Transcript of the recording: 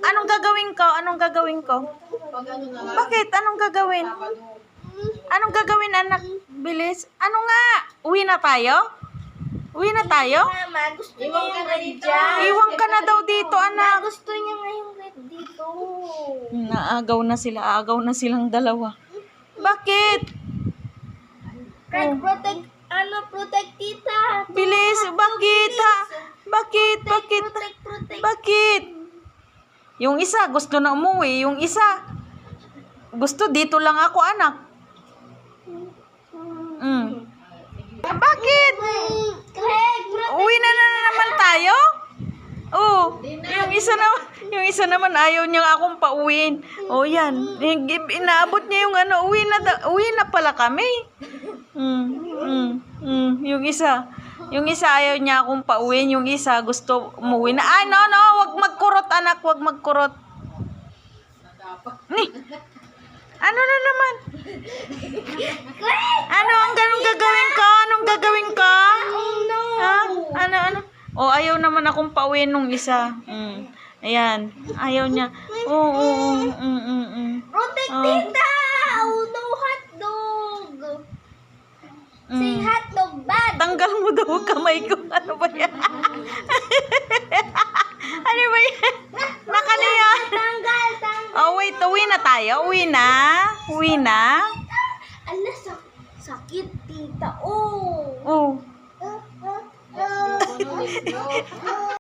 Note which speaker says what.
Speaker 1: Anong gagawin ko? Anong gagawin ko? Bakit? Anong gagawin? Anong gagawin, anak? Bilis. Ano nga? Uwi na tayo? Uwi na tayo?
Speaker 2: Mama, gusto niya yung red dyan.
Speaker 1: Iwan ka na daw dito, anak.
Speaker 2: Gusto niya nga yung red dito.
Speaker 1: Naagaw na sila. Aagaw na silang dalawa. Bakit?
Speaker 2: Red protect tita.
Speaker 1: Bilis. Bakit, ha? Bakit? Bakit?
Speaker 2: Protect.
Speaker 1: Bakit? Yung isa, gusto na umuwi. Yung isa, gusto dito lang ako, anak. Bakit? Uwi na naman tayo? Oh, yung isa naman ayaw niya akong pauwiin. Oh, yan. Inaabot niya yung ano, uwi na pala kami. Yung isa ayaw niya akong pauwiin, yung isa gusto umuwi na. Ay, no, wag magkurot, anak, wag magkurot. Ni. Ano na naman? Ano ang gagawin ko? Anong gagawin ko? Ha? Ano? Oh, ayaw naman akong pauwiin nung isa. Ayan. Ayaw niya.
Speaker 2: Protect tita. Oh, no hotdog. Say hotdog bad.
Speaker 1: Tanggal mo daw kamay ko. Ano ba yan? Ano ba yan? Nakaniya.
Speaker 2: Tanggal.
Speaker 1: Oh, wait. Uwi na tayo. Uwi na.
Speaker 2: Ala, sakit tita. Oh.
Speaker 1: Oh.